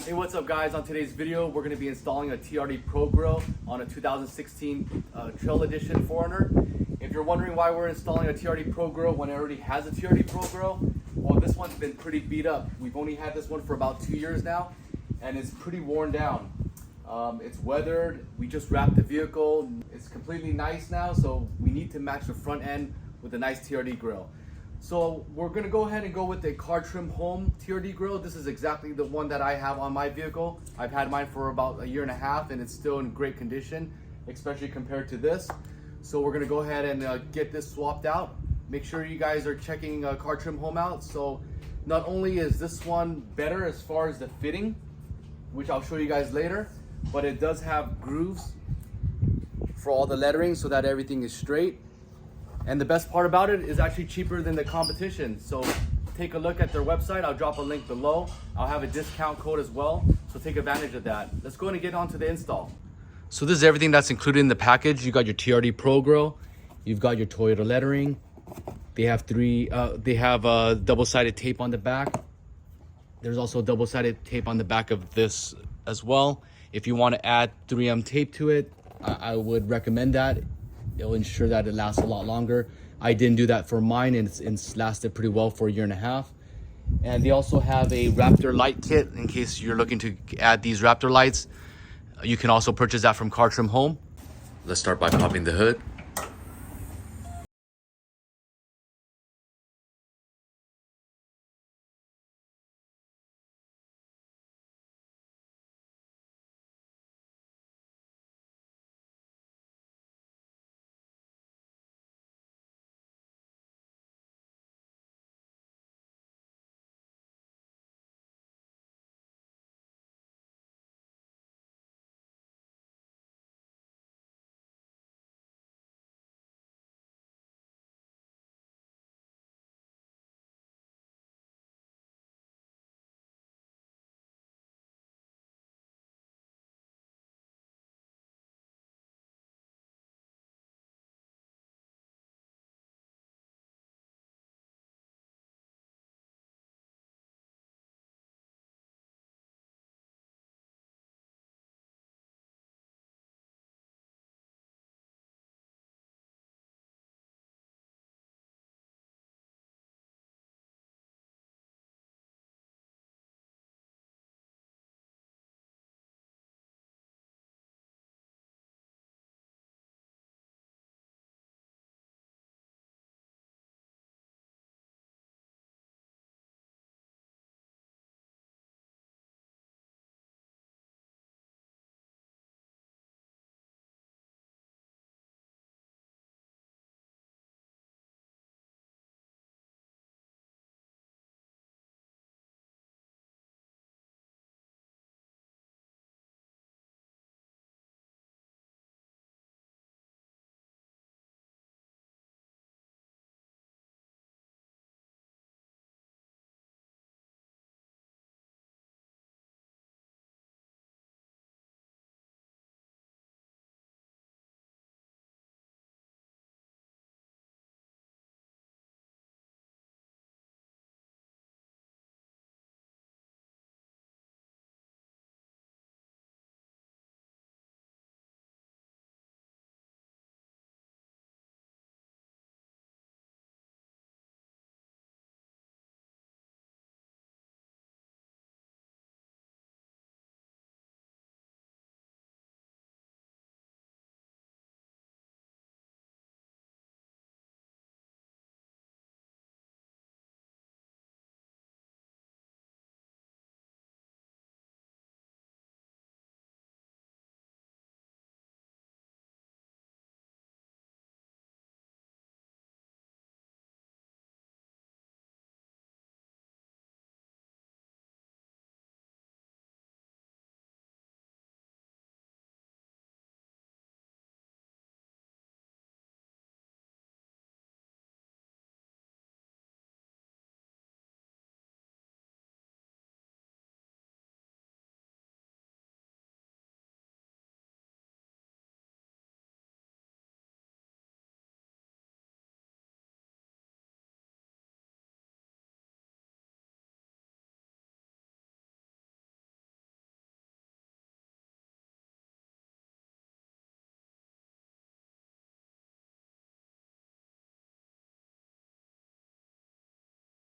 Hey, what's up guys? On today's video, we're going to be installing a TRD Pro grill on a 2016 Trail Edition 4Runner. If you're wondering why we're installing a TRD Pro grill when it already has a TRD Pro grill, well, this one's been pretty beat up. We've only had this one for about 2 years now, and it's pretty worn down. It's weathered. We just wrapped the vehicle. It's completely nice now, so we need to match the front end with a nice TRD grill. So we're gonna go ahead and go with the Cartrimhome TRD grill. This is exactly the one that I have on my vehicle. I've had mine for about 1.5 years and it's still in great condition, especially compared to this. So we're gonna go ahead and get this swapped out. Make sure you guys are checking Cartrimhome out. So not only is this one better as far as the fitting, which I'll show you guys later, but it does have grooves for all the lettering so that everything is straight. And the best part about it is actually cheaper than the competition. So take a look at their website. I'll drop a link below. I'll have a discount code as well. So take advantage of that. Let's go ahead and get on to the install. So this is everything that's included in the package. You got your TRD Pro grill. You've got your Toyota lettering. They have double-sided tape on the back. There's also double-sided tape on the back of this as well. If you want to add 3M tape to it, I would recommend that. It'll ensure that it lasts a lot longer. I didn't do that for mine, and it's lasted pretty well for 1.5 years. And they also have a Raptor light kit in case you're looking to add these Raptor lights. You can also purchase that from Cartrimhome. Let's start by popping the hood.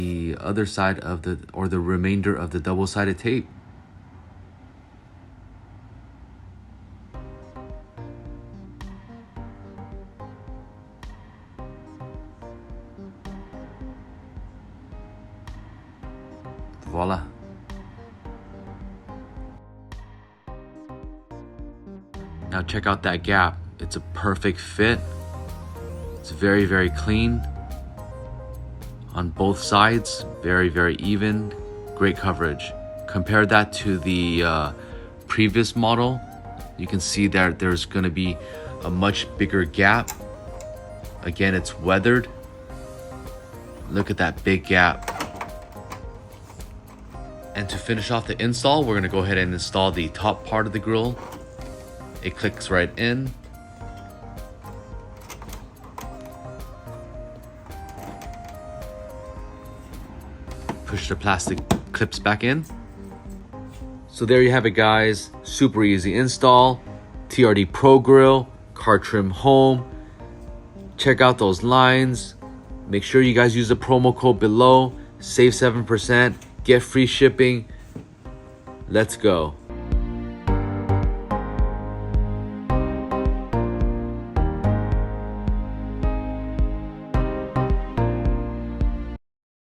the other side of the remainder of the double-sided tape. Voila. Now check out that gap. It's a perfect fit. It's very, very clean on both sides. Very, very even. Great coverage. Compare that to the previous model. You can see that there's going to be a much bigger gap. Again, it's weathered. Look at that big gap. And to finish off the install, we're going to go ahead and install the top part of the grill. It clicks right in. Push the plastic clips back in. So there you have it, guys. Super easy install. TRD Pro grill, Cartrimhome. Check out those lines. Make sure you guys use the promo code below. Save 7%. Get free shipping. Let's go.